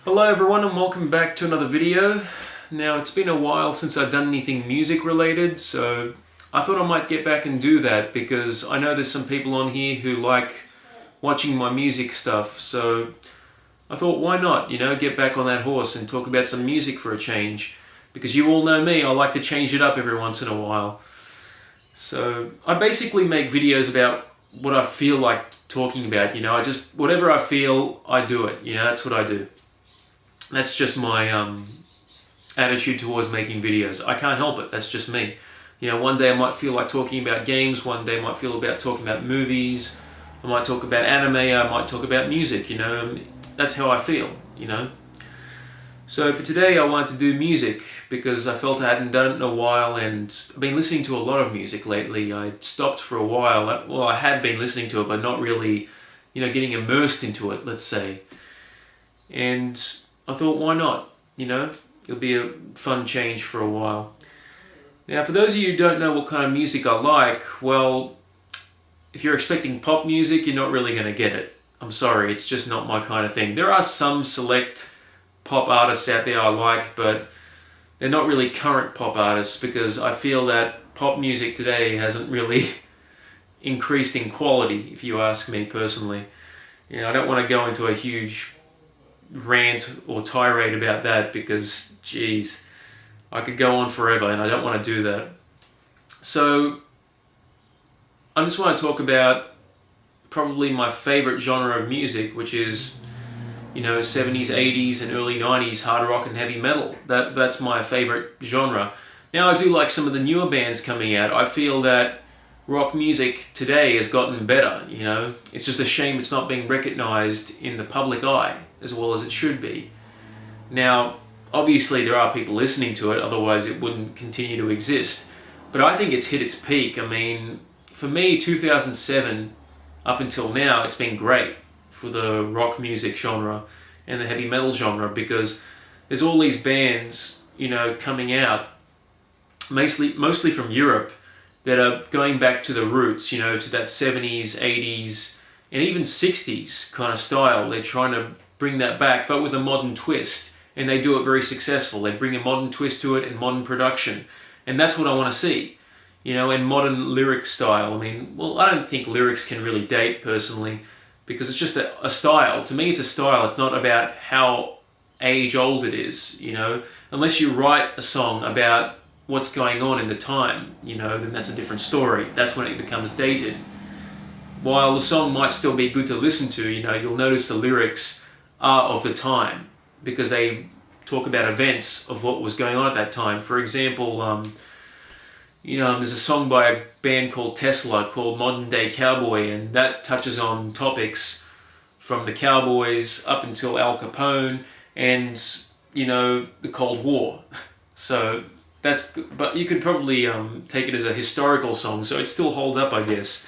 Hello everyone and welcome back to another video. Now it's been a while since I've done anything music related, so I thought I might get back and do that because I know there's some people on here who like watching my music stuff, so I thought why not, get back on that horse and talk about some music for a change. Because you all know me, I like to change it up every once in a while. So I basically make videos about what I feel like talking about, whatever I feel, I do it, that's what I do. That's just my attitude towards making videos. I can't help it, that's just me. One day I might feel like talking about games, one day I might feel about talking about movies, I might talk about anime, I might talk about music, that's how I feel, So for today I wanted to do music because I felt I hadn't done it in a while, and I've been listening to a lot of music lately. I stopped for a while. Well, I had been listening to it, but not really, getting immersed into it, let's say. And I thought, why not? It'll be a fun change for a while. Now, for those of you who don't know what kind of music I like, well, if you're expecting pop music, you're not really going to get it. I'm sorry, it's just not my kind of thing. There are some select pop artists out there I like, but they're not really current pop artists because I feel that pop music today hasn't really increased in quality, if you ask me personally. I don't want to go into a huge rant or tirade about that because, geez, I could go on forever and I don't want to do that. So I just want to talk about probably my favorite genre of music, which is 70s, 80s and early 90s hard rock and heavy metal. That's my favorite genre. Now I do like some of the newer bands coming out. I feel that rock music today has gotten better, It's just a shame it's not being recognized in the public eye as well as it should be. Now, obviously there are people listening to it, otherwise it wouldn't continue to exist. But I think it's hit its peak. I mean, for me, 2007 up until now, it's been great for the rock music genre and the heavy metal genre because there's all these bands, coming out, mostly from Europe, that are going back to the roots, to that 70s, 80s, and even 60s kind of style. They're trying to bring that back, but with a modern twist, and they do it very successful. They bring a modern twist to it and modern production, and that's what I want to see, and modern lyric style. I mean, well, I don't think lyrics can really date, personally, because it's just a style. To me, it's a style. It's not about how age-old it is, Unless you write a song about what's going on in the time, then that's a different story. That's when it becomes dated. While the song might still be good to listen to, you'll notice the lyrics are of the time because they talk about events of what was going on at that time. For example, there's a song by a band called Tesla called Modern Day Cowboy, and that touches on topics from the Cowboys up until Al Capone and, the Cold War. So but you could probably take it as a historical song, so it still holds up, I guess.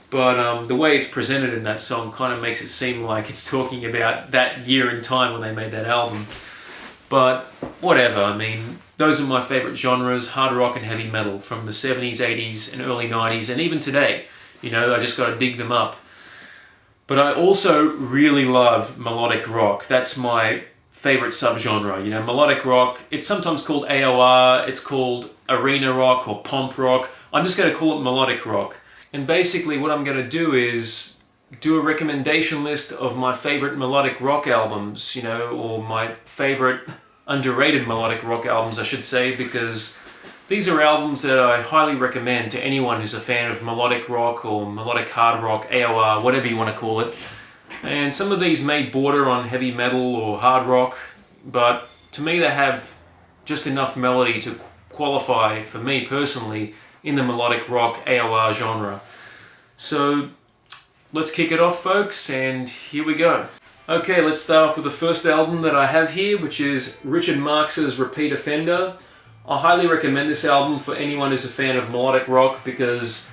But the way it's presented in that song kind of makes it seem like it's talking about that year and time when they made that album. But whatever, I mean, those are my favorite genres, hard rock and heavy metal, from the 70s, 80s and early 90s, and even today. I just got to dig them up. But I also really love melodic rock. That's my favorite subgenre. Melodic rock, it's sometimes called AOR, it's called arena rock or pomp rock. I'm just going to call it melodic rock. And basically what I'm going to do is do a recommendation list of my favorite melodic rock albums, or my favorite underrated melodic rock albums, I should say, because these are albums that I highly recommend to anyone who's a fan of melodic rock or melodic hard rock, AOR, whatever you want to call it. And some of these may border on heavy metal or hard rock, but to me they have just enough melody to qualify, for me personally, in the melodic rock AOR genre. So let's kick it off, folks, and here we go. Okay, let's start off with the first album that I have here, which is Richard Marx's Repeat Offender. I highly recommend this album for anyone who's a fan of melodic rock because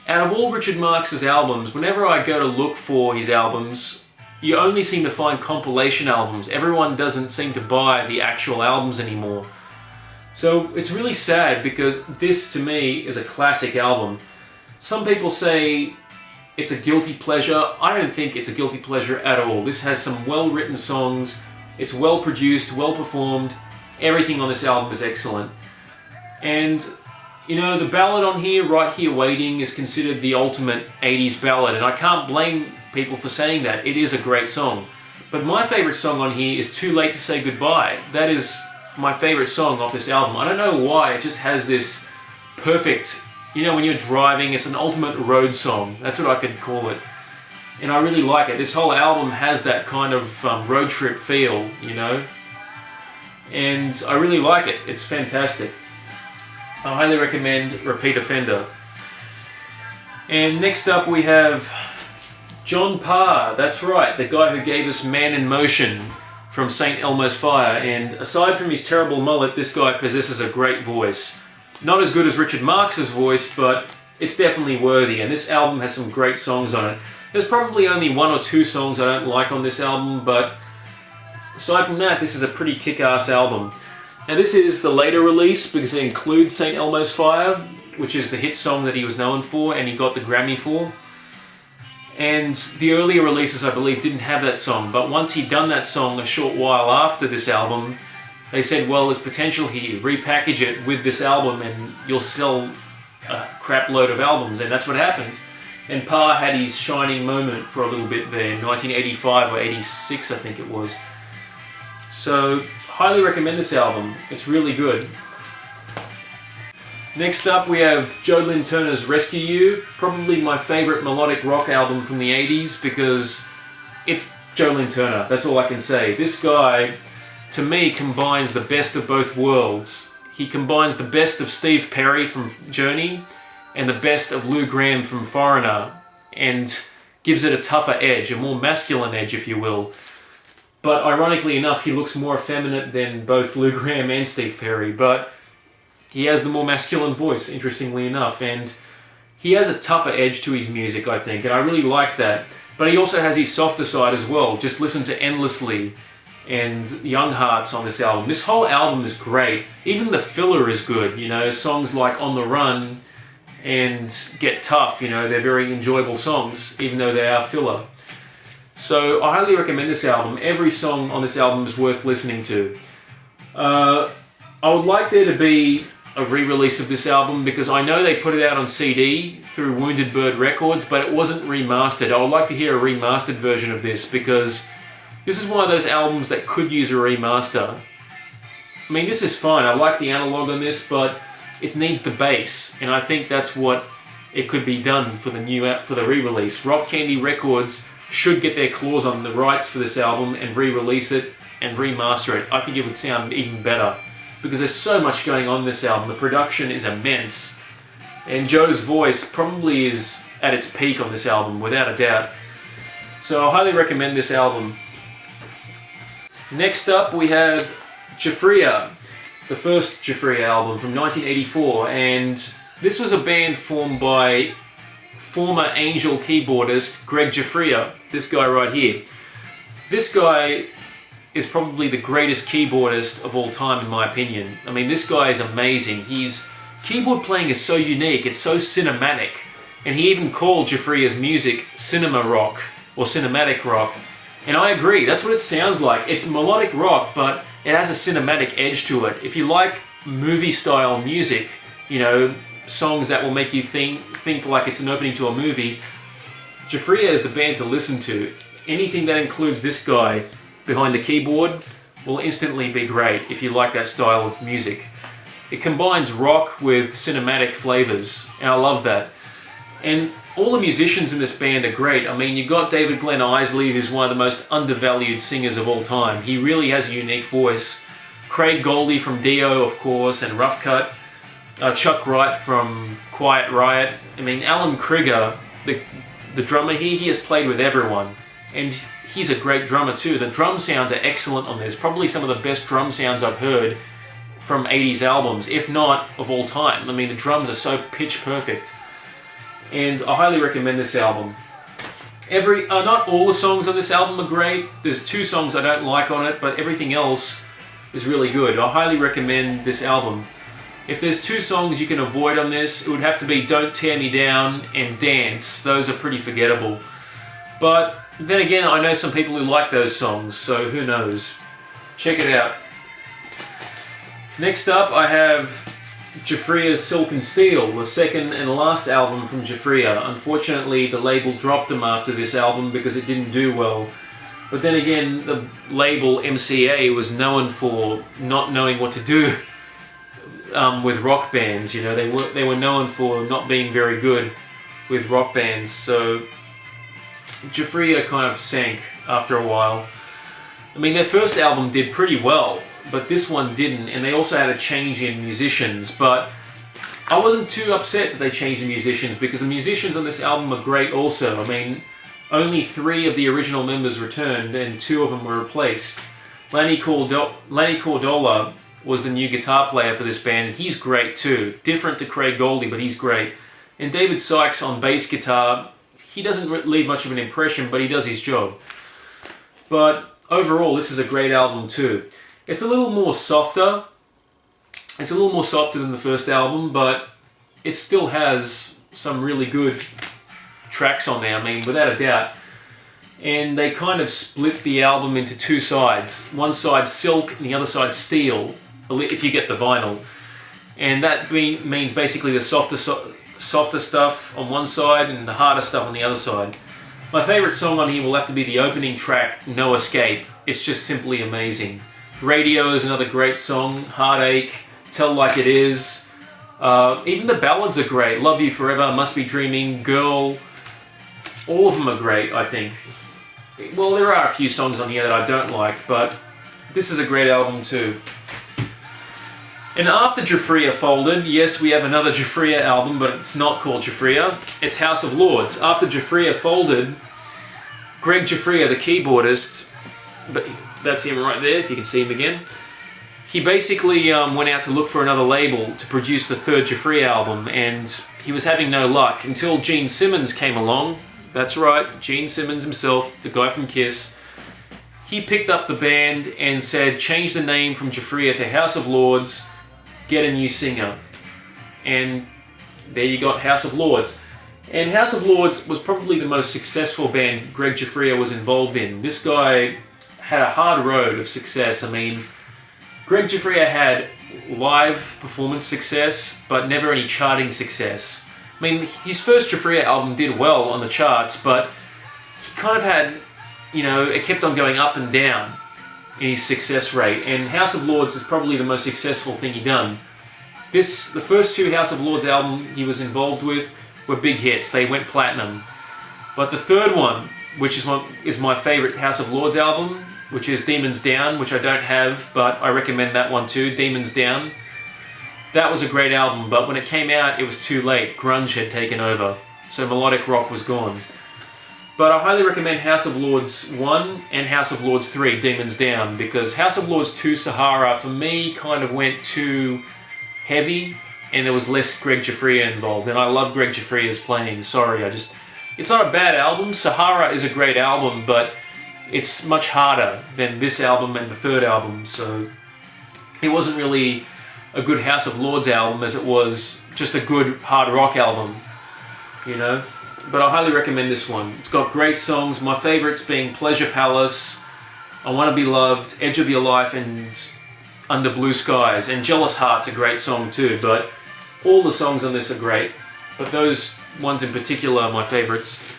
out of all Richard Marx's albums, whenever I go to look for his albums, you only seem to find compilation albums. Everyone doesn't seem to buy the actual albums anymore. So it's really sad because this, to me, is a classic album. Some people say it's a guilty pleasure. I don't think it's a guilty pleasure at all. This has some well-written songs. It's well produced, well performed. Everything on this album is excellent. And you know, the ballad on here, Right Here Waiting, is considered the ultimate 80s ballad, and I can't blame people for saying that. It is a great song. But my favourite song on here is Too Late to Say Goodbye. That is my favourite song off this album. I don't know why, it just has this perfect, you know, when you're driving, it's an ultimate road song. That's what I could call it. And I really like it. This whole album has that kind of road trip feel, you know. And I really like it. It's fantastic. I highly recommend Repeat Offender. And next up we have John Parr. That's right, the guy who gave us Man in Motion from St. Elmo's Fire. And aside from his terrible mullet, this guy possesses a great voice. Not as good as Richard Marx's voice, but it's definitely worthy. And this album has some great songs on it. There's probably only 1 or 2 songs I don't like on this album, but aside from that, this is a pretty kick-ass album. Now this is the later release because it includes St. Elmo's Fire, which is the hit song that he was known for and he got the Grammy for. And the earlier releases, I believe, didn't have that song, but once he'd done that song a short while after this album, they said, well, there's potential here, repackage it with this album and you'll sell a crap load of albums, and that's what happened. And Parr had his shining moment for a little bit there, 1985 or 86 I think it was. So, highly recommend this album. It's really good. Next up we have Lynn Turner's Rescue You, probably my favourite melodic rock album from the 80s because it's Lynn Turner, that's all I can say. This guy, to me, combines the best of both worlds. He combines the best of Steve Perry from Journey and the best of Lou Gramm from Foreigner and gives it a tougher edge, a more masculine edge if you will. But ironically enough, he looks more effeminate than both Lou Gramm and Steve Perry, but he has the more masculine voice, interestingly enough, and he has a tougher edge to his music, I think, and I really like that. But he also has his softer side as well. Just listen to Endlessly and Young Hearts on this album. This whole album is great. Even the filler is good, you know, songs like On the Run and Get Tough, you know, they're very enjoyable songs, even though they are filler. So I highly recommend this album. Every song on this album is worth listening to. I would like there to be a re-release of this album because I know they put it out on CD through Wounded Bird Records, but it wasn't remastered. I would like to hear a remastered version of this because this is one of those albums that could use a remaster. I mean, this is fine. I like the analog on this, but it needs the bass, and I think that's what it could be done for the re-release. Rock Candy Records should get their claws on the rights for this album and re-release it and remaster it. I think it would sound even better because there's so much going on in this album. The production is immense, and Joe's voice probably is at its peak on this album, without a doubt. So I highly recommend this album. Next up we have Jafria, the first Jafria album from 1984, and this was a band formed by former Angel keyboardist Greg Jafria, this guy right here. This guy is probably the greatest keyboardist of all time in my opinion. I mean, this guy is amazing. His keyboard playing is so unique, it's so cinematic, and he even called Jafria's music cinema rock or cinematic rock. And I agree, that's what it sounds like. It's melodic rock, but it has a cinematic edge to it. If you like movie style music, you know, songs that will make you think like it's an opening to a movie, Jafria is the band to listen to. Anything that includes this guy behind the keyboard will instantly be great if you like that style of music. It combines rock with cinematic flavors, and I love that. And all the musicians in this band are great. I mean, you got David Glenn Isley, who's one of the most undervalued singers of all time. He really has a unique voice. Craig Goldie from Dio, of course, and Rough Cut. Chuck Wright from Quiet Riot. I mean, Alan Krieger, the drummer here, he has played with everyone. And he's a great drummer too. The drum sounds are excellent on this. Probably some of the best drum sounds I've heard from 80s albums, if not of all time. I mean, the drums are so pitch perfect. And I highly recommend this album. Not all the songs on this album are great. There's 2 songs I don't like on it, but everything else is really good. I highly recommend this album. If there's 2 songs you can avoid on this, it would have to be Don't Tear Me Down and Dance. Those are pretty forgettable. But then again, I know some people who like those songs, so who knows. check it out. Next up I have Jafria's Silk and Steel, the second and last album from Jafria. Unfortunately, the label dropped them after this album because it didn't do well. But then again, the label MCA was known for not knowing what to do with rock bands. You know, they were known for not being very good with rock bands. So Jafria kind of sank after a while. I mean, their first album did pretty well, but this one didn't, and they also had a change in musicians. But I wasn't too upset that they changed the musicians, because the musicians on this album are great also. I mean, only 3 of the original members returned and 2 of them were replaced. Lanny Cordola was the new guitar player for this band, and he's great too. Different to Craig Goldie, but he's great. And David Sykes on bass guitar, he doesn't leave much of an impression, but he does his job. But overall, this is a great album too. It's a little more softer. It's a little more softer than the first album, but it still has some really good tracks on there, I mean, without a doubt. And they kind of split the album into 2 sides. One side Silk and the other side Steel, if you get the vinyl. And that means basically the softer stuff on one side and the harder stuff on the other side. My favourite song on here will have to be the opening track, No Escape. It's just simply amazing. Radio is another great song. Heartache, Tell Like It Is. Even the ballads are great. Love You Forever, Must Be Dreaming, Girl. All of them are great, I think. Well, there are a few songs on here that I don't like, but this is a great album too. And after Jafria folded, yes, we have another Jafria album, but it's not called Jafria. It's House of Lords. After Jafria folded, Greg Jafria, the keyboardist, but that's him right there, if you can see him again, he basically went out to look for another label to produce the 3rd Jafria album, and he was having no luck until Gene Simmons came along. That's right, Gene Simmons himself, the guy from Kiss. He picked up the band and said, change the name from Jafria to House of Lords, get a new singer. And there you got House of Lords. And House of Lords was probably the most successful band Greg Jafria was involved in. This guy had a hard road of success. I mean, Greg Jafria had live performance success, but never any charting success. I mean, his first Jafria album did well on the charts, but he kind of had, you know, it kept on going up and down in his success rate. And House of Lords is probably the most successful thing he done. The first 2 House of Lords albums he was involved with were big hits. They went platinum. But the 3rd one, which is my favorite House of Lords album, which is Demons Down, which I don't have, but I recommend that one too, Demons Down. That was a great album, but when it came out, it was too late. Grunge had taken over, so melodic rock was gone. But I highly recommend House of Lords 1 and House of Lords 3, Demons Down, because House of Lords 2, Sahara, for me, kind of went too heavy, and there was less Greg Jafria involved, and I love Greg Jafria's playing, sorry, it's not a bad album. Sahara is a great album, but it's much harder than this album and the 3rd album, so it wasn't really a good House of Lords album as it was just a good hard rock album, you know. But I highly recommend this one. It's got great songs, my favourites being Pleasure Palace, I Want to Be Loved, Edge of Your Life, and Under Blue Skies. And Jealous Heart's a great song too, but all the songs on this are great. But those ones in particular are my favourites.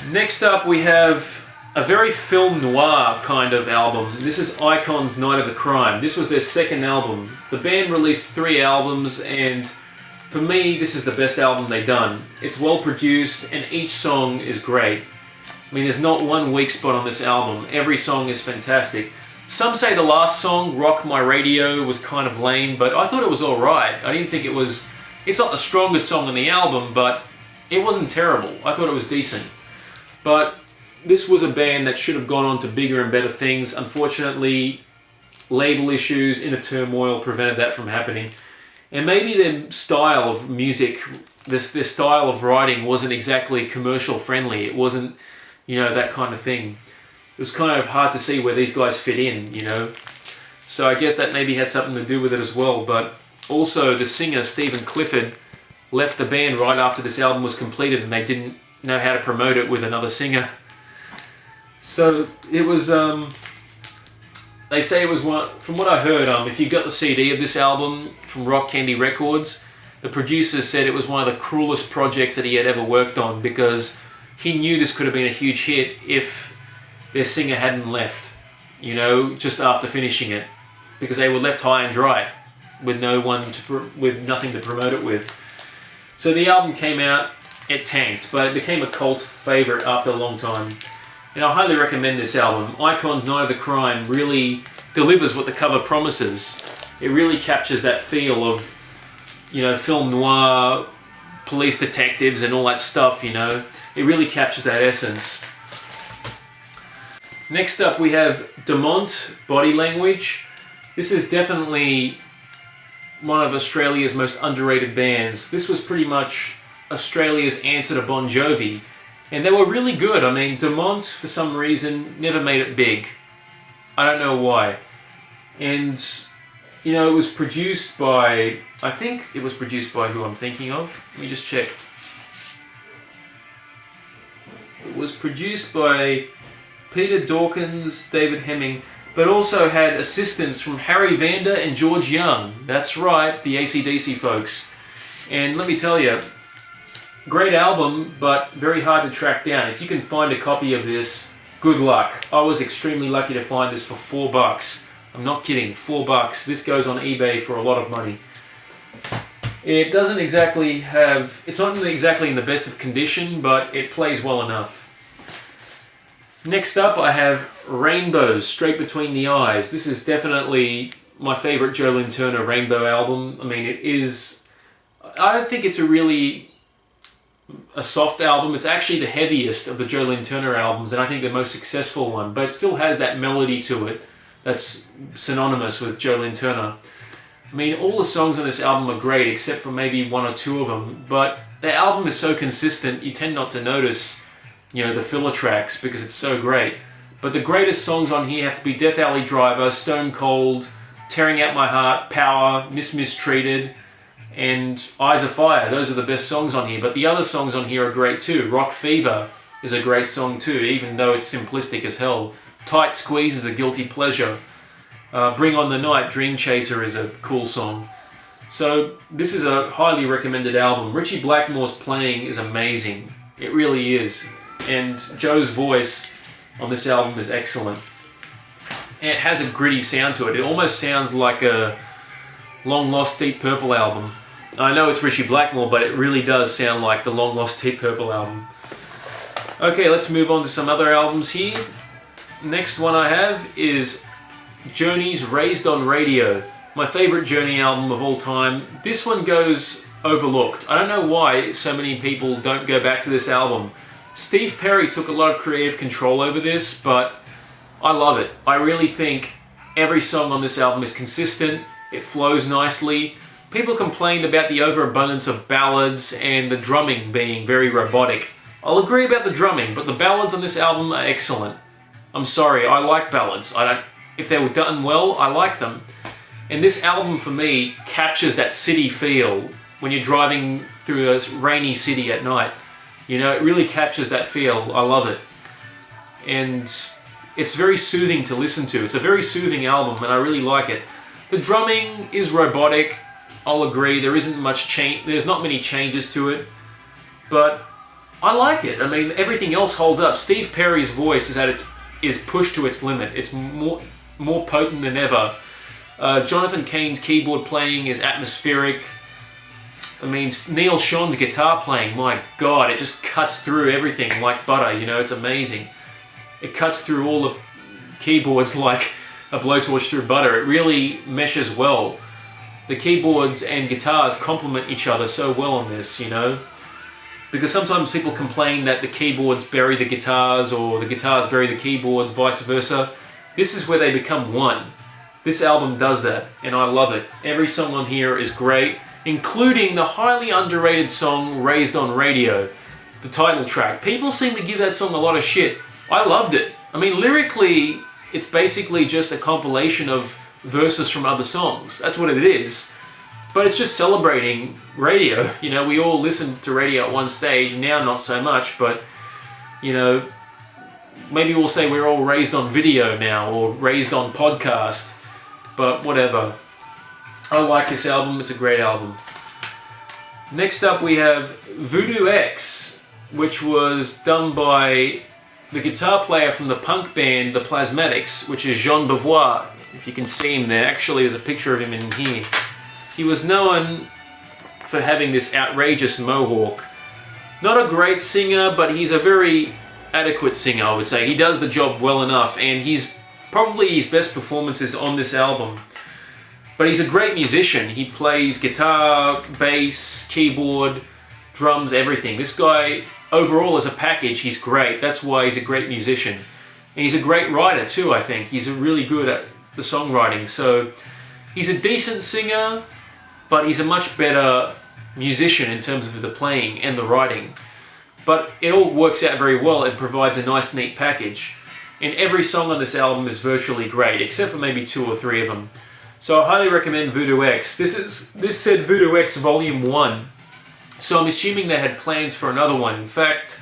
Next up we have a very film noir kind of album. This is Icon's Night of the Crime. This was their 2nd album. The band released 3 albums, and for me, this is the best album they've done. It's well produced, and each song is great. I mean, there's not one weak spot on this album. Every song is fantastic. Some say the last song, Rock My Radio, was kind of lame, but I thought it was alright. I didn't think it was... It's not the strongest song on the album, but it wasn't terrible. I thought it was decent. But this was a band that should have gone on to bigger and better things. Unfortunately, label issues, inner turmoil prevented that from happening. And maybe their style of music, their style of writing wasn't exactly commercial friendly. It wasn't, you know, that kind of thing. It was kind of hard to see where these guys fit in, you know. So I guess that maybe had something to do with it as well. But also the singer, Stephen Clifford, left the band right after this album was completed, and they didn't know how to promote it with another singer. So it was they say it was one, from what I heard, if you got the CD of this album from Rock Candy Records, the producer said it was one of the cruelest projects that he had ever worked on, because he knew this could have been a huge hit if their singer hadn't left, you know, just after finishing it, because they were left high and dry with with nothing to promote it with. So the album came out, it tanked, but it became a cult favourite after a long time. And I highly recommend this album. Icon's Night of the Crime really delivers what the cover promises. It really captures that feel of, you know, film noir, police detectives and all that stuff, you know. It really captures that essence. Next up we have DeMont, Body Language. This is definitely one of Australia's most underrated bands. This was pretty much Australia's answer to Bon Jovi. And they were really good. I mean, DeMont, for some reason, never made it big. I don't know why. And, you know, it was produced by, I think it was produced by who I'm thinking of. Let me just check. It was produced by Peter Dawkins, David Hemming, but also had assistance from Harry Vanda and George Young. That's right, the AC/DC folks. And let me tell you, great album, but very hard to track down. If you can find a copy of this, good luck. I was extremely lucky to find this for $4. I'm not kidding, $4. This goes on eBay for a lot of money. It doesn't exactly have, it's not exactly in the best of condition, but it plays well enough. Next up I have Rainbows, Straight Between the Eyes. This is definitely my favourite Lynn Turner Rainbow album. I mean, it is, I don't think it's a soft album. It's actually the heaviest of the Lynn Turner albums, and I think the most successful one, but it still has that melody to it that's synonymous with Lynn Turner. I mean, all the songs on this album are great, except for maybe one or two of them, but the album is so consistent, you tend not to notice, you know, the filler tracks because it's so great. But the greatest songs on here have to be Death Alley Driver, Stone Cold, Tearing Out My Heart, Power, Mistreated, and Eyes of Fire. Those are the best songs on here, but the other songs on here are great too. Rock Fever is a great song too, even though it's simplistic as hell. Tight Squeeze is a guilty pleasure. Bring On the Night, Dream Chaser is a cool song. So this is a highly recommended album. Richie Blackmore's playing is amazing. It really is. And Joe's voice on this album is excellent. And it has a gritty sound to it. It almost sounds like a Long Lost Deep Purple album. I know it's Richie Blackmore, but it really does sound like the Long Lost Deep Purple album. Okay, let's move on to some other albums here. Next one I have is Journey's Raised on Radio. My favourite Journey album of all time. This one goes overlooked. I don't know why so many people don't go back to this album. Steve Perry took a lot of creative control over this, but I love it. I really think every song on this album is consistent. It flows nicely. People complained about the overabundance of ballads and the drumming being very robotic. I'll agree about the drumming, but the ballads on this album are excellent. I'm sorry, I like ballads. If they were done well, I like them. And this album for me captures that city feel when you're driving through a rainy city at night. You know, it really captures that feel. I love it. And it's very soothing to listen to. It's a very soothing album, and I really like it. The drumming is robotic. I'll agree. There isn't much change. There's not many changes to it, but I like it. I mean, everything else holds up. Steve Perry's voice is pushed to its limit. It's more potent than ever. Jonathan Cain's keyboard playing is atmospheric. I mean, Neil Sean's guitar playing, my God, it just cuts through everything like butter, you know, it's amazing. It cuts through all the keyboards like a blowtorch through butter. It really meshes well. The keyboards and guitars complement each other so well on this, you know. Because sometimes people complain that the keyboards bury the guitars or the guitars bury the keyboards, vice versa. This is where they become one. This album does that, and I love it. Every song on here is great, including the highly underrated song Raised on Radio, the title track. People seem to give that song a lot of shit. I loved it. I mean, lyrically, it's basically just a compilation of verses from other songs. That's what it is. But it's just celebrating radio. You know, we all listened to radio at one stage, now not so much, but, you know, maybe we'll say we're all raised on video now, or raised on podcast, but whatever. I like this album, it's a great album. Next up we have Voodoo X, which was done by the guitar player from the punk band The Plasmatics, which is Jean Beauvoir. If you can see him there, actually there's a picture of him in here. He was known for having this outrageous mohawk. Not a great singer, but he's a very adequate singer, I would say. He does the job well enough, and he's probably his best performances on this album. But he's a great musician. He plays guitar, bass, keyboard, drums, everything. This guy, overall as a package, he's great. That's why he's a great musician. And he's a great writer too, I think. He's really good at the songwriting. So he's a decent singer, but he's a much better musician in terms of the playing and the writing. But it all works out very well and provides a nice, neat package. And every song on this album is virtually great, except for maybe 2 or 3 of them. So I highly recommend Voodoo X. This said Voodoo X Volume 1. So I'm assuming they had plans for another one. In fact,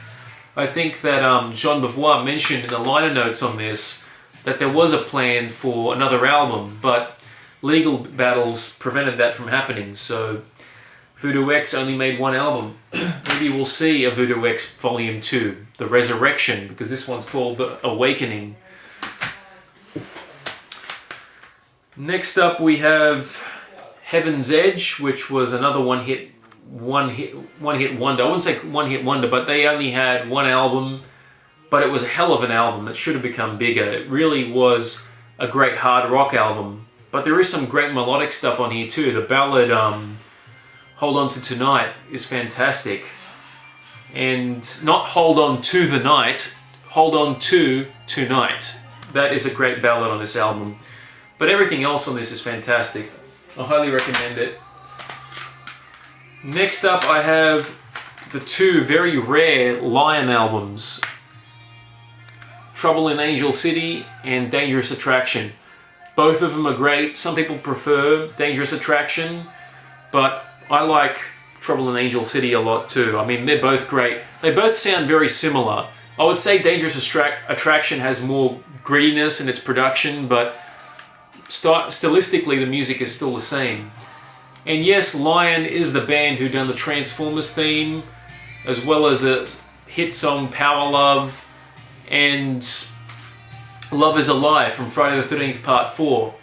I think that Jean Beauvoir mentioned in the liner notes on this that there was a plan for another album, but legal battles prevented that from happening. So Voodoo X only made 1 album. Maybe we'll see a Voodoo X Volume 2, The Resurrection, because this one's called The Awakening. Next up we have Heaven's Edge, which was another one-hit wonder. I wouldn't say one-hit wonder, but they only had 1 album, but it was a hell of an album. It should have become bigger. It really was a great hard rock album. But there is some great melodic stuff on here too. The ballad Hold On To Tonight is fantastic. And not Hold On To The Night, Hold On To Tonight. That is a great ballad on this album. But everything else on this is fantastic. I highly recommend it. Next up I have the 2 very rare Lion albums. Trouble in Angel City and Dangerous Attraction. Both of them are great. Some people prefer Dangerous Attraction, but I like Trouble in Angel City a lot too. I mean, they're both great. They both sound very similar. I would say Dangerous Attraction has more grittiness in its production, but stylistically the music is still the same. And yes, Lion is the band who done the Transformers theme, as well as the hit song Power Love and Love Is Alive from Friday the 13th Part 4.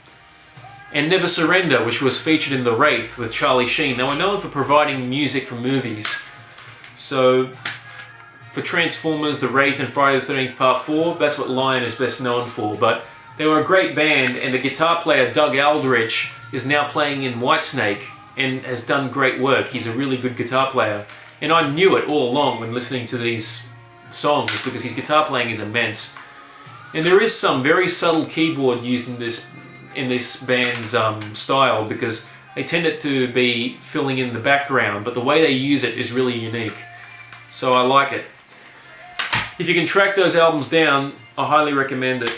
And Never Surrender, which was featured in The Wraith with Charlie Sheen. They were known for providing music for movies. So for Transformers, The Wraith and Friday the 13th Part 4, that's what Lion is best known for. But they were a great band, and the guitar player Doug Aldrich is now playing in Whitesnake and has done great work. He's a really good guitar player. And I knew it all along when listening to these songs, because his guitar playing is immense. And there is some very subtle keyboard used in this band's style, because they tend it to be filling in the background, but the way they use it is really unique. So I like it. If you can track those albums down, I highly recommend it.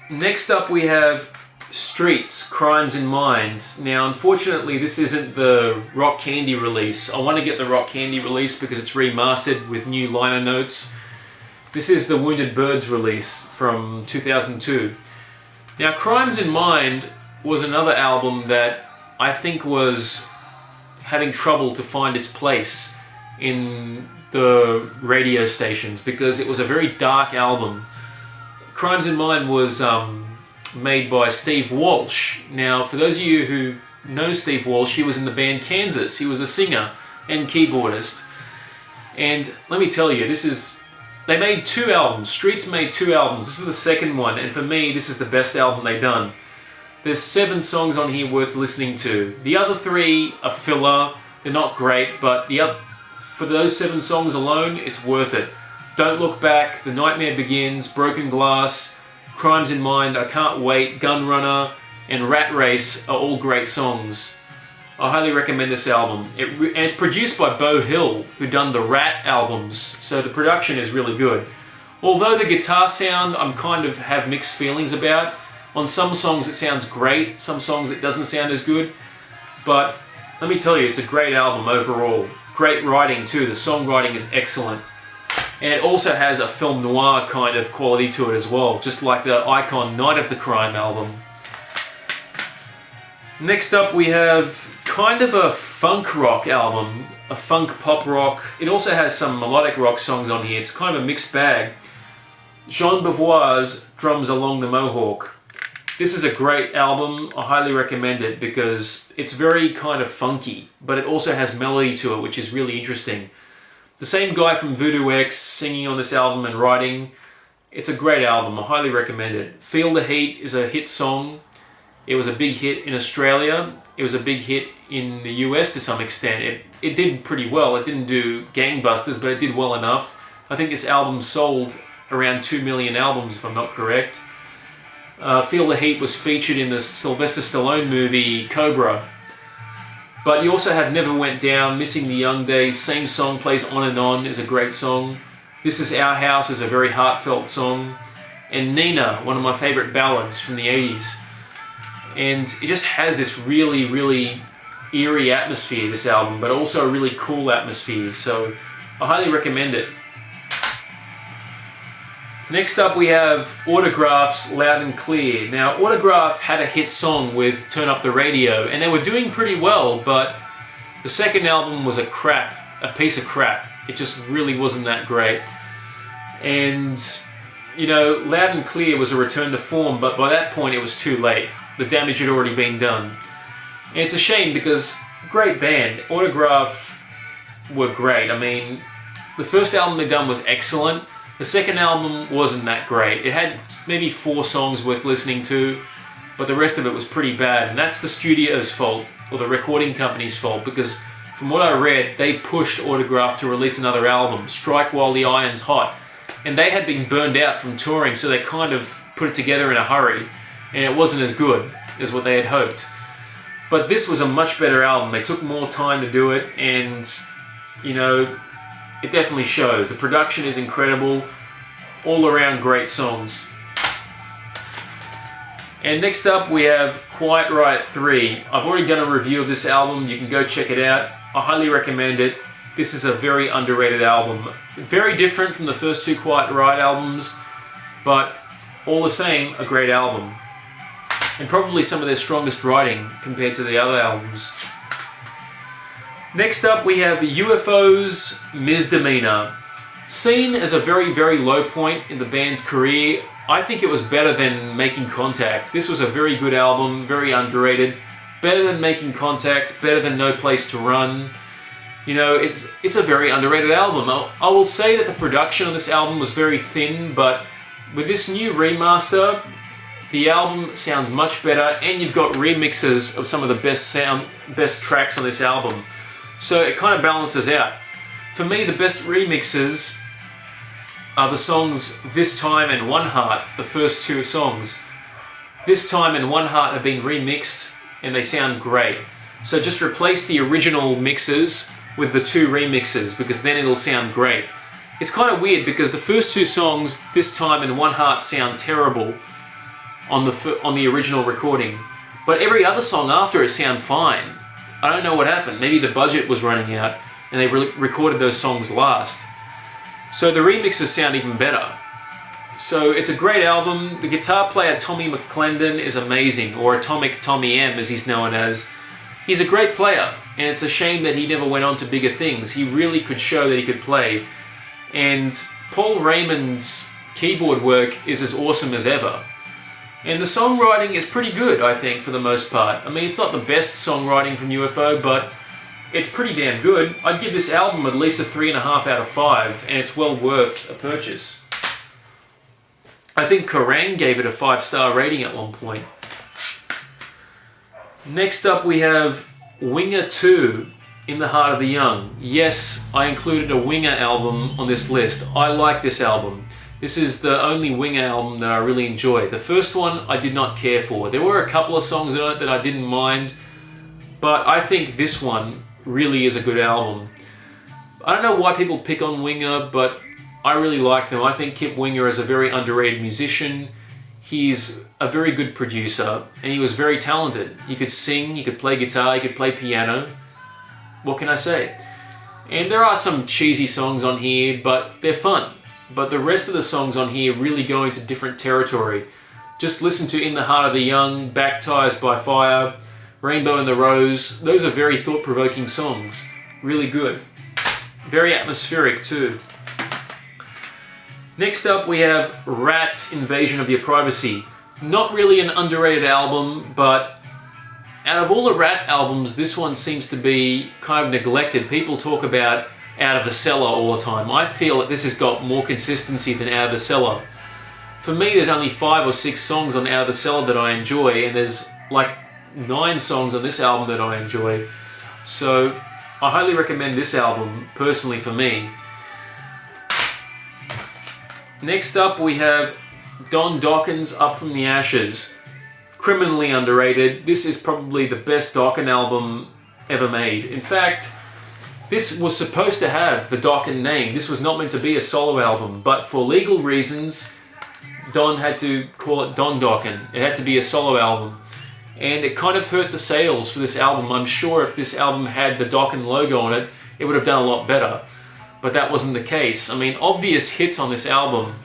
Next up we have Streets, Crimes in Mind. Now unfortunately this isn't the Rock Candy release. I want to get the Rock Candy release because it's remastered with new liner notes. This is the Wounded Birds release from 2002. Now Crimes in Mind was another album that I think was having trouble to find its place in the radio stations because it was a very dark album. Crimes in Mind was made by Steve Walsh. Now, for those of you who know Steve Walsh, he was in the band Kansas. He was a singer and keyboardist. And let me tell you, they made 2 albums. Streets made 2 albums. This is the second one, and for me, this is the best album they've done. There's 7 songs on here worth listening to. The other 3 are filler. They're not great, but for those 7 songs alone, it's worth it. Don't Look Back, The Nightmare Begins, Broken Glass, Crimes in Mind, I Can't Wait, Gun Runner, and Rat Race are all great songs. I highly recommend this album. And it's produced by Beau Hill, who done the Rat albums, so the production is really good. Although the guitar sound I'm kind of have mixed feelings about. On some songs it sounds great, some songs it doesn't sound as good, but let me tell you, it's a great album overall. Great writing too, the songwriting is excellent. And it also has a film noir kind of quality to it as well, just like the Icon Night of the Crime album. Next up we have kind of a funk rock album, a funk pop rock. It also has some melodic rock songs on here. It's kind of a mixed bag. Jean Beauvoir's Drums Along the Mohawk. This is a great album. I highly recommend it because it's very kind of funky, but it also has melody to it, which is really interesting. The same guy from Voodoo X singing on this album and writing. It's a great album. I highly recommend it. Feel the Heat is a hit song. It was a big hit in Australia. It was a big hit in the US to some extent. It did pretty well. It didn't do gangbusters, but it did well enough. I think this album sold around 2 million albums, if I'm not correct. Feel the Heat was featured in the Sylvester Stallone movie Cobra. But you also have Never Went Down, Missing the Young Days, same song, plays on and on, is a great song. This Is Our House is a very heartfelt song. And Nina, one of my favourite ballads from the 80s. And it just has this really, really eerie atmosphere, this album, but also a really cool atmosphere, so I highly recommend it. Next up we have Autograph's Loud and Clear. Now, Autograph had a hit song with Turn Up the Radio, and they were doing pretty well, but the second album was a piece of crap. It just really wasn't that great. And, you know, Loud and Clear was a return to form, but by that point it was too late. The damage had already been done. And it's a shame because, great band. Autograph were great. I mean, the first album they done was excellent. The second album wasn't that great. It had maybe 4 songs worth listening to, but the rest of it was pretty bad. And that's the studio's fault, or the recording company's fault, because from what I read, they pushed Autograph to release another album, Strike While the Iron's Hot. And they had been burned out from touring, so they kind of put it together in a hurry. And it wasn't as good as what they had hoped. But this was a much better album. They took more time to do it, and, you know, it definitely shows. The production is incredible, all around great songs. And next up we have Quiet Riot 3. I've already done a review of this album, you can go check it out. I highly recommend it. This is a very underrated album. Very different from the first 2 Quiet Riot albums, but all the same, a great album. And probably some of their strongest writing compared to the other albums. Next up we have UFO's Misdemeanor. Seen as a very, very low point in the band's career, I think it was better than Making Contact. This was a very good album, very underrated. Better than Making Contact, better than No Place to Run. You know, it's a very underrated album. I will say that the production on this album was very thin, but with this new remaster, the album sounds much better, and you've got remixes of some of the best tracks on this album. So it kind of balances out. For me, the best remixes are the songs This Time and One Heart, the first 2 songs. This Time and One Heart have been remixed, and they sound great. So just replace the original mixes with the 2 remixes, because then it'll sound great. It's kind of weird because the first 2 songs, This Time and One Heart, sound terrible on the original recording, but every other song after it sound fine. I don't know what happened. Maybe the budget was running out and they recorded those songs last. So the remixes sound even better. So it's a great album. The guitar player Tommy McClendon is amazing, or Atomic Tommy M as he's known as. He's a great player, and it's a shame that he never went on to bigger things. He really could show that he could play. And Paul Raymond's keyboard work is as awesome as ever. And the songwriting is pretty good, I think, for the most part. I mean, it's not the best songwriting from UFO, but it's pretty damn good. I'd give this album at least a 3.5 out of 5, and it's well worth a purchase. I think Kerrang gave it a 5-star rating at one point. Next up we have Winger 2, In the Heart of the Young. Yes, I included a Winger album on this list. I like this album. This is the only Winger album that I really enjoy. The first one I did not care for. There were a couple of songs on it that I didn't mind, but I think this one really is a good album. I don't know why people pick on Winger, but I really like them. I think Kip Winger is a very underrated musician. He's a very good producer, and he was very talented. He could sing, he could play guitar, he could play piano. What can I say? And there are some cheesy songs on here, but they're fun. But the rest of the songs on here really go into different territory. Just listen to In the Heart of the Young, Baptized by Fire, Rainbow and the Rose. Those are very thought-provoking songs. Really good. Very atmospheric too. Next up we have Rat's Invasion of Your Privacy. Not really an underrated album, but out of all the Rat albums, this one seems to be kind of neglected. People talk about Out of the Cellar all the time. I feel that this has got more consistency than Out of the Cellar. For me, there's only 5 or 6 songs on Out of the Cellar that I enjoy, and there's like 9 songs on this album that I enjoy. So I highly recommend this album, personally for me. Next up we have Don Dokken's Up From the Ashes. Criminally underrated. This is probably the best Dokken album ever made. In fact, this was supposed to have the Dokken name. This was not meant to be a solo album, but for legal reasons, Don had to call it Don Dokken. It had to be a solo album. And it kind of hurt the sales for this album. I'm sure if this album had the Dokken logo on it, it would have done a lot better. But that wasn't the case. I mean, obvious hits on this album.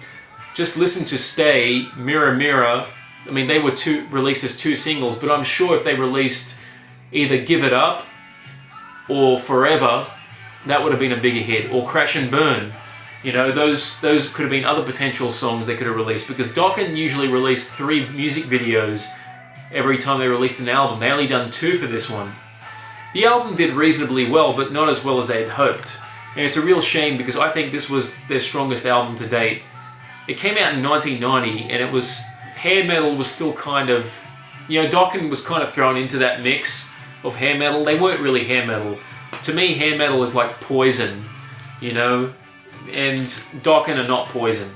Just listen to Stay, Mirror Mirror. I mean, they were released as 2 singles, but I'm sure if they released either Give It Up or Forever, that would have been a bigger hit. Or Crash and Burn. You know, those could have been other potential songs they could have released, because Dokken usually released 3 music videos every time they released an album. They only done 2 for this one. The album did reasonably well, but not as well as they had hoped. And it's a real shame, because I think this was their strongest album to date. It came out in 1990, and it was... hair metal was still kind of... You know, Dokken was kind of thrown into that mix of hair metal. They weren't really hair metal. To me, hair metal is like Poison, you know? And Dokken are not Poison.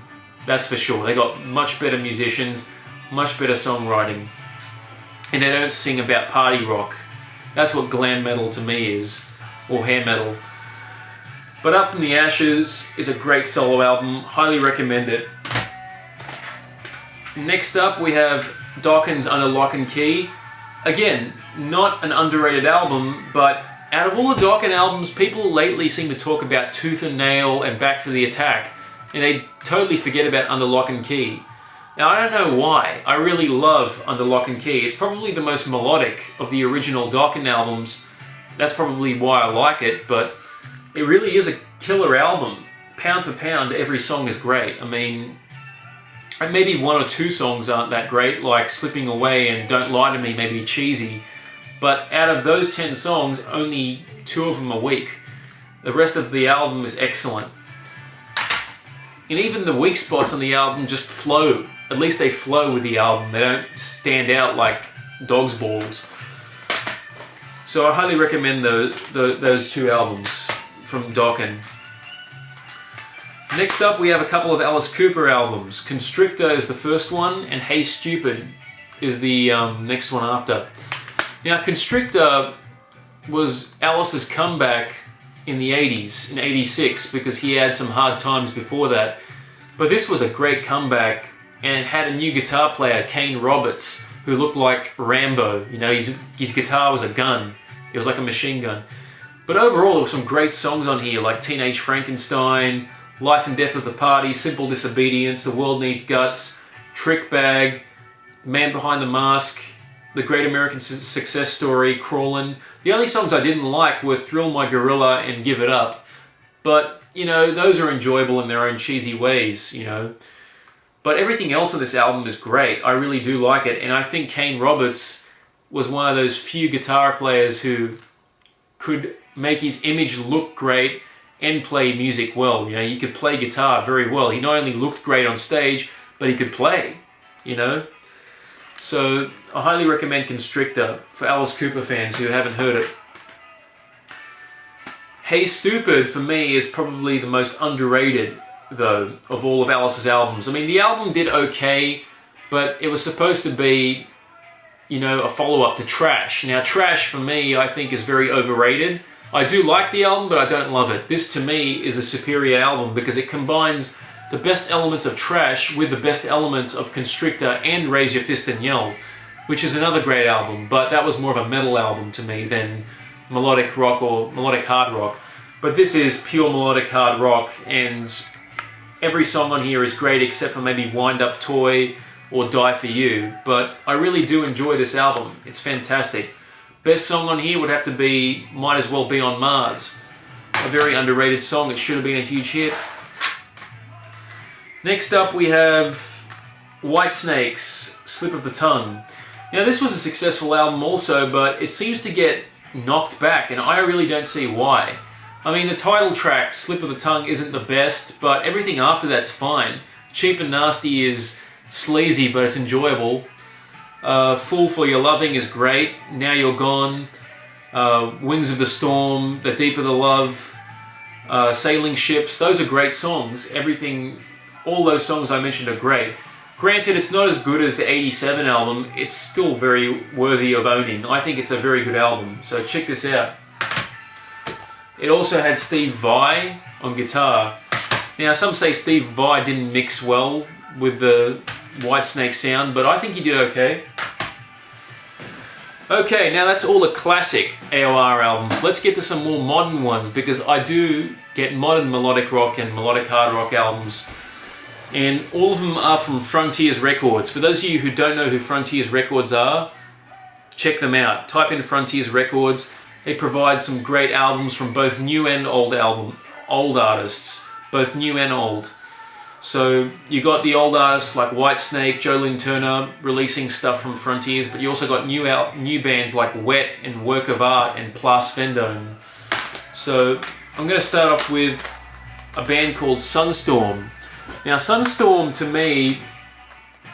That's for sure. They got much better musicians, much better songwriting. And they don't sing about party rock. That's what glam metal to me is, or hair metal. But Up From the Ashes is a great solo album. Highly recommend it. Next up we have Dokken's Under Lock and Key. Again, not an underrated album, but out of all the Dokken albums, people lately seem to talk about Tooth and Nail and Back for the Attack, and they totally forget about Under Lock and Key. Now, I don't know why. I really love Under Lock and Key. It's probably the most melodic of the original Dokken albums. That's probably why I like it, but it really is a killer album. Pound for pound, every song is great. I mean, and maybe 1 or 2 songs aren't that great, like Slipping Away and Don't Lie to Me may be cheesy, but out of those 10 songs, only 2 of them are weak. The rest of the album is excellent. And even the weak spots on the album just flow. At least they flow with the album. They don't stand out like dog's balls. So I highly recommend those 2 albums from Dokken. Next up we have a couple of Alice Cooper albums. Constrictor is the first one, and Hey Stupid is the next one after. Now Constrictor was Alice's comeback in the 80s, in 86, because he had some hard times before that. But this was a great comeback, and it had a new guitar player, Kane Roberts, who looked like Rambo. You know, his guitar was a gun. It was like a machine gun. But overall, there were some great songs on here, like Teenage Frankenstein, Life and Death of the Party, Simple Disobedience, The World Needs Guts, Trick Bag, Man Behind the Mask, The Great American Success Story, Crawlin'. The only songs I didn't like were Thrill My Gorilla and Give It Up. But, you know, those are enjoyable in their own cheesy ways, you know. But everything else on this album is great. I really do like it. And I think Kane Roberts was one of those few guitar players who could make his image look great and play music well. You know, he could play guitar very well. He not only looked great on stage, but he could play, you know. So I highly recommend Constrictor for Alice Cooper fans who haven't heard it. Hey Stupid, for me, is probably the most underrated, though, of all of Alice's albums. I mean, the album did okay, but it was supposed to be, you know, a follow-up to Trash. Now, Trash, for me, I think is very overrated. I do like the album, but I don't love it. This, to me, is the superior album because it combines the best elements of Trash with the best elements of Constrictor and Raise Your Fist and Yell, which is another great album, but that was more of a metal album to me than melodic rock or melodic hard rock. But this is pure melodic hard rock, and every song on here is great except for maybe Wind Up Toy or Die For You. But I really do enjoy this album. It's fantastic. Best song on here would have to be Might As Well Be On Mars. A very underrated song. It should have been a huge hit. Next up we have Whitesnake's Slip of the Tongue. Now this was a successful album also, but it seems to get knocked back, and I really don't see why. I mean, the title track, Slip of the Tongue, isn't the best, but everything after that's fine. Cheap and Nasty is sleazy, but it's enjoyable. Fool for Your Loving is great. Now You're Gone. Wings of the Storm. The Deeper the Love. Sailing Ships. Those are great songs. All those songs I mentioned are great. Granted, it's not as good as the '87 album. It's still very worthy of owning. I think it's a very good album, so check this out. It also had Steve Vai on guitar. Now, some say Steve Vai didn't mix well with the Whitesnake sound, but I think he did okay. Okay, now that's all the classic AOR albums. Let's get to some more modern ones, because I do get modern melodic rock and melodic hard rock albums. And all of them are from Frontiers Records. For those of you who don't know who Frontiers Records are, check them out. Type in Frontiers Records. They provide some great albums from both new and old artists. Both new and old. So you got the old artists like Whitesnake, Lynn Turner releasing stuff from Frontiers, but you also got new bands like Wet and Work of Art and Place Vendetta. So I'm going to start off with a band called Sunstorm. Now Sunstorm to me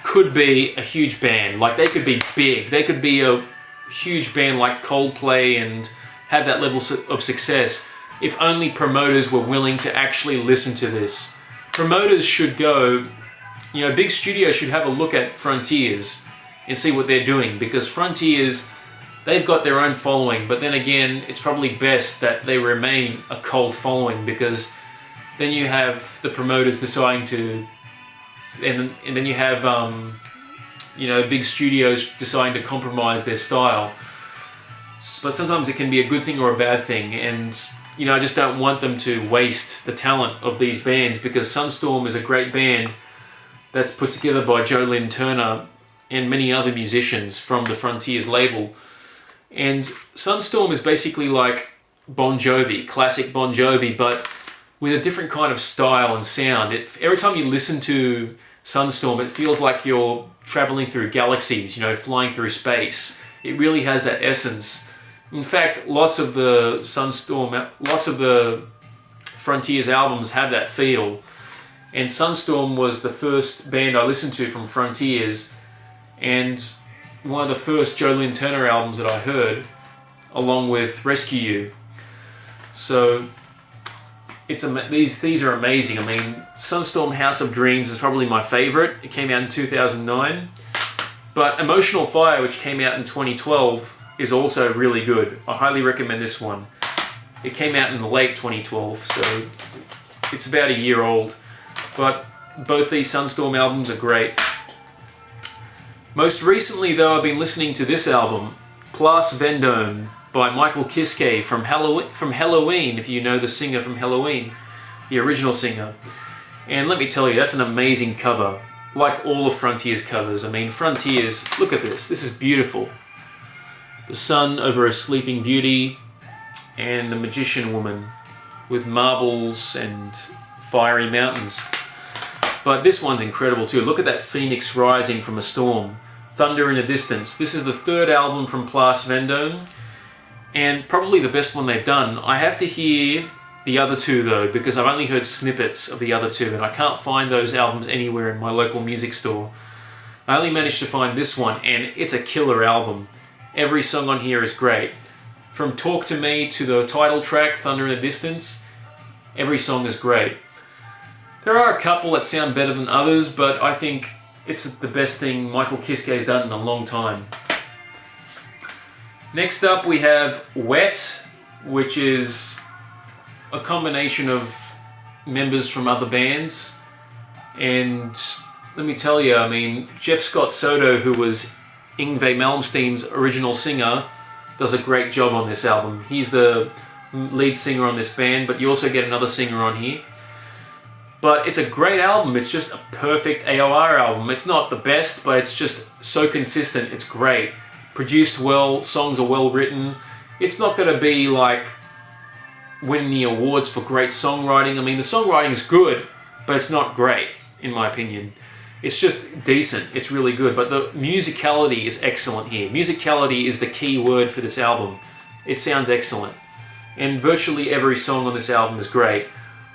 could be a huge band. Like, they could be big. They could be a huge band like Coldplay and have that level of success if only promoters were willing to actually listen to this. Promoters should go, big studios should have a look at Frontiers and see what they're doing, because Frontiers, they've got their own following, but then again, it's probably best that they remain a cult following, because then you have the promoters deciding to, and then you have, big studios deciding to compromise their style. But sometimes it can be a good thing or a bad thing, and I just don't want them to waste the talent of these bands, because Sunstorm is a great band that's put together by Lynn Turner and many other musicians from the Frontiers label. And Sunstorm is basically like Bon Jovi, classic Bon Jovi, but with a different kind of style and sound. Every time you listen to Sunstorm, it feels like you're traveling through galaxies, flying through space. It really has that essence. In fact, lots of the Frontiers albums have that feel. And Sunstorm was the first band I listened to from Frontiers, and one of the first Lynn Turner albums that I heard, along with Rescue You. So these are amazing. I mean, Sunstorm House of Dreams is probably my favorite. It came out in 2009. But Emotional Fire, which came out in 2012, is also really good. I highly recommend this one. It came out in the late 2012, so it's about a year old. But both these Sunstorm albums are great. Most recently, though, I've been listening to this album, Place Vendetta, by Michael Kiske from Halloween, if you know the singer from Halloween, the original singer. And let me tell you, that's an amazing cover. Like all of Frontiers covers. I mean, Frontiers, look at this. This is beautiful. The sun over a sleeping beauty, and the magician woman with marbles and fiery mountains. But this one's incredible too. Look at that phoenix rising from a storm. Thunder in the Distance. This is the third album from Place Vendetta, and probably the best one they've done. I have to hear the other two though, because I've only heard snippets of the other two, and I can't find those albums anywhere in my local music store. I only managed to find this one, and it's a killer album. Every song on here is great. From Talk to Me to the title track, Thunder in the Distance, every song is great. There are a couple that sound better than others, but I think it's the best thing Michael Kiske's done in a long time. Next up we have Wet, which is a combination of members from other bands. And let me tell you, I mean, Jeff Scott Soto, who was Yngwie Malmsteen's original singer, does a great job on this album. He's the lead singer on this band, but you also get another singer on here. But it's a great album. It's just a perfect AOR album. It's not the best, but it's just so consistent. It's great. Produced well, songs are well written. It's not going to be like winning the awards for great songwriting. I mean, the songwriting is good, but it's not great, in my opinion. It's just decent. It's really good. But the musicality is excellent here. Musicality is the key word for this album. It sounds excellent. And virtually every song on this album is great.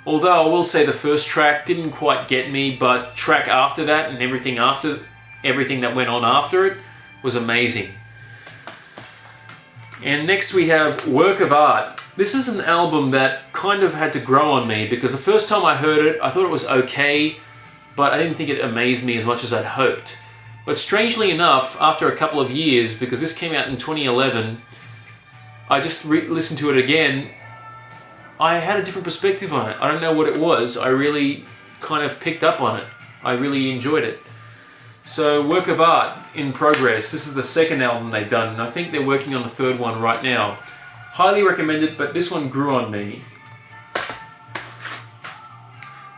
Although I will say the first track didn't quite get me, but track after that and everything that went on after it was amazing. And next we have Work of Art. This is an album that kind of had to grow on me because the first time I heard it, I thought it was okay, but I didn't think it amazed me as much as I'd hoped. But strangely enough, after a couple of years, because this came out in 2011, I just listened to it again, I had a different perspective on it. I don't know what it was. I really kind of picked up on it. I really enjoyed it. So, Work of Art in progress. This is the second album they've done, and I think they're working on the third one right now. Highly recommend it, but this one grew on me.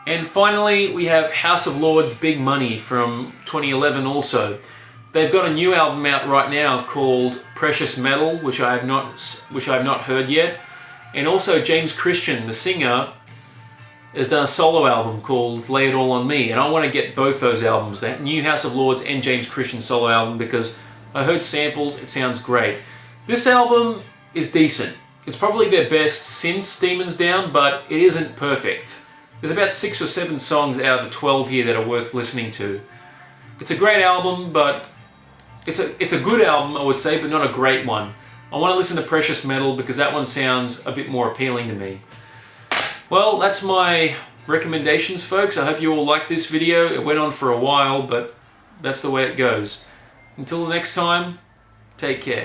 And finally, we have House of Lords Big Money from 2011 also. They've got a new album out right now called Precious Metal, which I have not heard yet. And also James Christian, the singer, has done a solo album called Lay It All On Me, and I want to get both those albums, the new House of Lords and James Christian solo album, because I heard samples, it sounds great. This album is decent. It's probably their best since Demons Down, but it isn't perfect. There's about 6 or 7 songs out of the 12 here that are worth listening to. It's a great album, but it's a good album, I would say, but not a great one. I want to listen to Precious Metal because that one sounds a bit more appealing to me. Well, that's my recommendations, folks. I hope you all liked this video. It went on for a while, but that's the way it goes. Until the next time, take care.